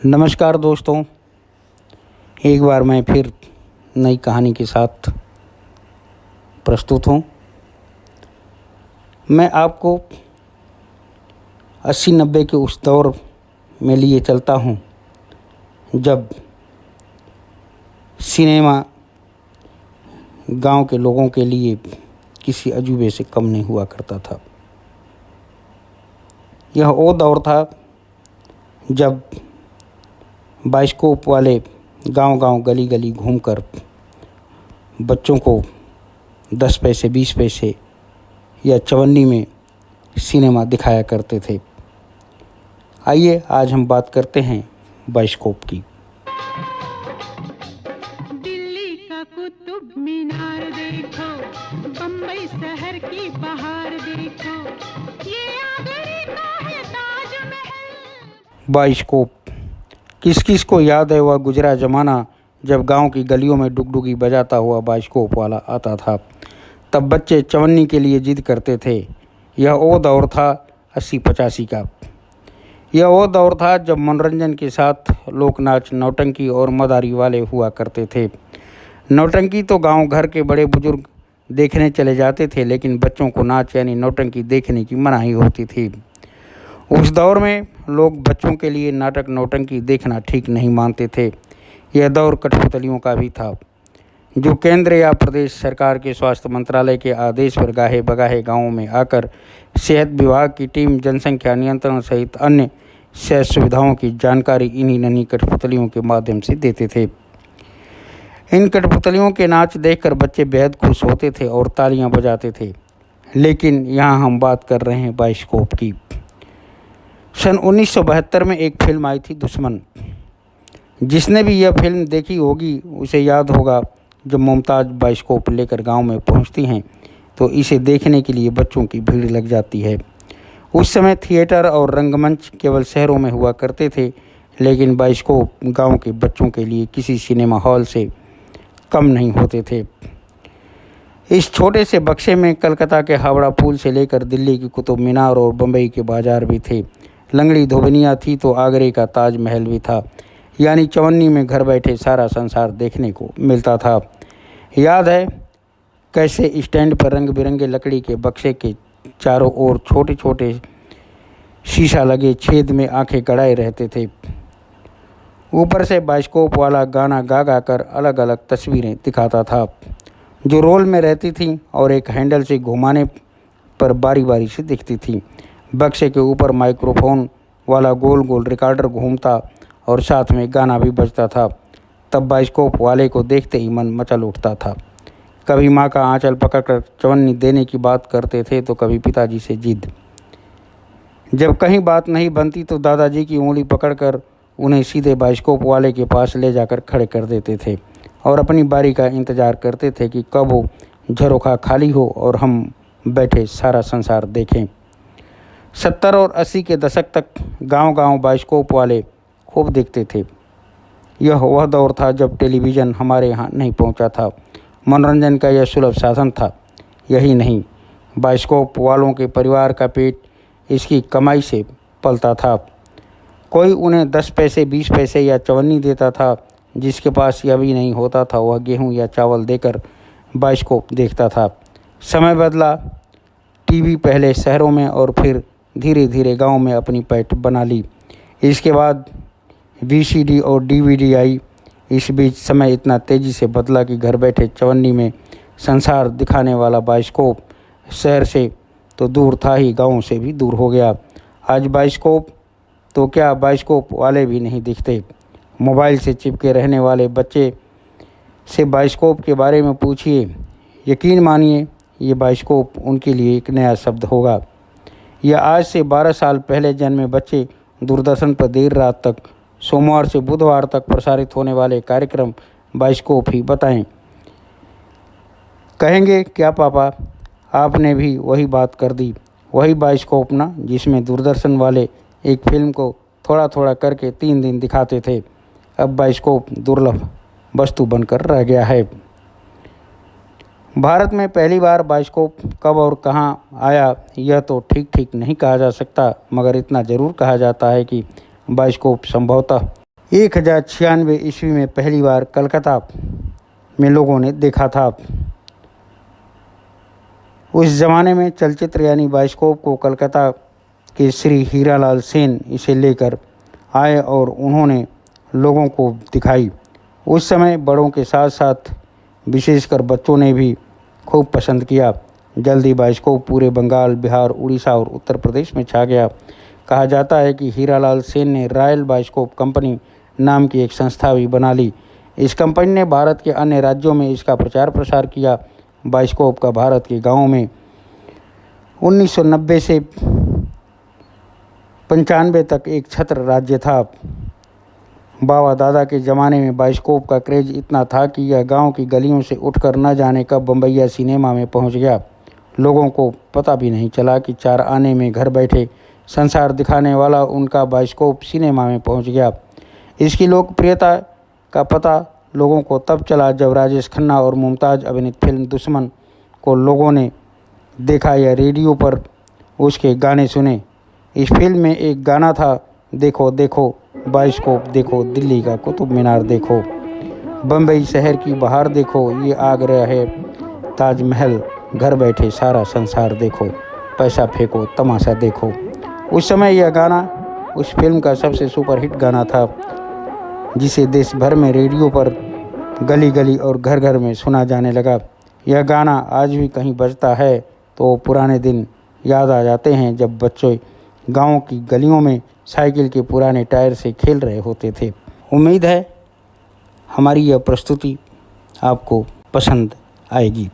नमस्कार दोस्तों, एक बार मैं फिर नई कहानी के साथ प्रस्तुत हूँ। मैं आपको 80-90 के उस दौर में लिए चलता हूँ जब सिनेमा गांव के लोगों के लिए किसी अजूबे से कम नहीं हुआ करता था। यह वो दौर था जब बाइस्कोप वाले गांव-गांव गली-गली घूमकर बच्चों को 10 पैसे 20 पैसे या चवन्नी में सिनेमा दिखाया करते थे। आइए आज हम बात करते हैं बाइस्कोप की। दिल्ली का कुतुब मीनार देखो, बम्बई शहर की बहार देखो, ये आगरे का है ताजमहल। बाइस्कोप किस किस को याद है वह गुजरा ज़माना जब गांव की गलियों में डुगडुगी बजाता हुआ बाइस्कोप वाला आता था। तब बच्चे चवन्नी के लिए जिद करते थे। यह वो दौर था 80-85 का। यह वो दौर था जब मनोरंजन के साथ लोक नाच, नौटंकी और मदारी वाले हुआ करते थे। नौटंकी तो गांव घर के बड़े बुजुर्ग देखने चले जाते थे, लेकिन बच्चों को नाच यानी नौटंकी देखने की मनाही होती थी। उस दौर में लोग बच्चों के लिए नाटक नौटंकी देखना ठीक नहीं मानते थे। यह दौर कठपुतलियों का भी था, जो केंद्र या प्रदेश सरकार के स्वास्थ्य मंत्रालय के आदेश पर गाहे बगाहे गाँवों में आकर सेहत विभाग की टीम जनसंख्या नियंत्रण सहित अन्य सेहत सुविधाओं की जानकारी इन्हीं नन्ही कठपुतलियों के माध्यम से देते थे। इन कठपुतलियों के नाच देखकर बच्चे बेहद खुश होते थे और तालियां बजाते थे। लेकिन यहाँ हम बात कर रहे हैं बाइस्कोप की। सन 1972 में एक फिल्म आई थी, दुश्मन। जिसने भी यह फिल्म देखी होगी उसे याद होगा, जब मुमताज़ बाइस्कोप लेकर गांव में पहुंचती हैं तो इसे देखने के लिए बच्चों की भीड़ लग जाती है। उस समय थिएटर और रंगमंच केवल शहरों में हुआ करते थे, लेकिन बाइस्कोप गांव के बच्चों के लिए किसी सिनेमा हॉल से कम नहीं होते थे। इस छोटे से बक्से में कलकत्ता के हावड़ा पुल से लेकर दिल्ली की कुतुब मीनार और बम्बई के बाजार भी थे। लंगड़ी धोबनिया थी तो आगरे का ताजमहल भी था, यानी चवन्नी में घर बैठे सारा संसार देखने को मिलता था। याद है कैसे स्टैंड पर रंग बिरंगे लकड़ी के बक्से के चारों ओर छोटे छोटे शीशा लगे छेद में आंखें गड़ाए रहते थे। ऊपर से बाइस्कोप वाला गाना गा गा कर अलग अलग तस्वीरें दिखाता था, जो रोल में रहती थी और एक हैंडल से घुमाने पर बारी बारी से दिखती थी। बक्से के ऊपर माइक्रोफोन वाला गोल गोल रिकॉर्डर घूमता और साथ में गाना भी बजता था। तब बाइस्कोप वाले को देखते ही मन मचल उठता था। कभी माँ का आंचल पकड़कर चवन्नी देने की बात करते थे तो कभी पिताजी से जिद। जब कहीं बात नहीं बनती तो दादाजी की उंगली पकड़कर उन्हें सीधे बाइस्कोप वाले के पास ले जाकर खड़े कर देते थे और अपनी बारी का इंतज़ार करते थे कि कब वो झरोखा खाली हो और हम बैठे सारा संसार देखें। 70 और 80 के दशक तक गांव-गांव बाइस्कोप वाले खूब दिखते थे। यह वह दौर था जब टेलीविज़न हमारे यहाँ नहीं पहुंचा था। मनोरंजन का यह सुलभ साधन था। यही नहीं, बाइस्कोप वालों के परिवार का पेट इसकी कमाई से पलता था। कोई उन्हें 10 पैसे 20 पैसे या चवन्नी देता था। जिसके पास यह भी नहीं होता था वह गेहूं या चावल देकर बाइस्कोप देखता था। समय बदला, टीवी पहले शहरों में और फिर धीरे धीरे गांव में अपनी पैठ बना ली। इसके बाद वीसीडी और डीवीडी आई। इस बीच समय इतना तेज़ी से बदला कि घर बैठे चवन्नी में संसार दिखाने वाला बाइस्कोप शहर से तो दूर था ही, गाँव से भी दूर हो गया। आज बाइस्कोप तो क्या, बाइस्कोप वाले भी नहीं दिखते। मोबाइल से चिपके रहने वाले बच्चे से बाइस्कोप के बारे में पूछिए, यकीन मानिए ये बाइस्कोप उनके लिए एक नया शब्द होगा। यह आज से 12 साल पहले जन्मे बच्चे दूरदर्शन पर देर रात तक, सोमवार से बुधवार तक प्रसारित होने वाले कार्यक्रम बाइस्कोप ही बताएं। कहेंगे क्या पापा, आपने भी वही बात कर दी। वही बाइस्कोप ना, जिसमें दूरदर्शन वाले एक फिल्म को थोड़ा थोड़ा करके 3 दिन दिखाते थे। अब बाइस्कोप दुर्लभ वस्तु बनकर रह गया है। भारत में पहली बार बाइस्कोप कब और कहां आया यह तो ठीक ठीक नहीं कहा जा सकता, मगर इतना ज़रूर कहा जाता है कि बाइस्कोप संभवतः 1096 ईस्वी में पहली बार कलकत्ता में लोगों ने देखा था। उस ज़माने में चलचित्र यानी बाइस्कोप को कलकत्ता के श्री हीरालाल सेन इसे लेकर आए और उन्होंने लोगों को दिखाई। उस समय बड़ों के साथ साथ विशेषकर बच्चों ने भी खूब पसंद किया। जल्दी बाइस्कोप पूरे बंगाल, बिहार, उड़ीसा और उत्तर प्रदेश में छा गया। कहा जाता है कि हीरालाल सेन ने रॉयल बाइस्कोप कंपनी नाम की एक संस्था भी बना ली। इस कंपनी ने भारत के अन्य राज्यों में इसका प्रचार प्रसार किया। बाइस्कोप का भारत के गांवों में 1990 से 95 तक एक छत्र राज्य था। बाबा दादा के ज़माने में बाइस्कोप का क्रेज इतना था कि यह गांव की गलियों से उठकर न जाने कब बम्बईया सिनेमा में पहुंच गया। लोगों को पता भी नहीं चला कि 4 आने में घर बैठे संसार दिखाने वाला उनका बाइस्कोप सिनेमा में पहुंच गया। इसकी लोकप्रियता का पता लोगों को तब चला जब राजेश खन्ना और मुमताज़ अभिनीत फिल्म दुश्मन को लोगों ने देखा या रेडियो पर उसके गाने सुने। इस फिल्म में एक गाना था, देखो देखो बाइस्कोप देखो, दिल्ली का कुतुब मीनार देखो, बम्बई शहर की बहार देखो, ये आगरा है ताजमहल, घर बैठे सारा संसार देखो, पैसा फेंको तमाशा देखो। उस समय यह गाना उस फिल्म का सबसे सुपरहिट गाना था, जिसे देश भर में रेडियो पर गली गली और घर घर में सुना जाने लगा। यह गाना आज भी कहीं बजता है तो पुराने दिन याद आ जाते हैं जब बच्चे गाँव की गलियों में साइकिल के पुराने टायर से खेल रहे होते थे। उम्मीद है हमारी यह प्रस्तुति आपको पसंद आएगी।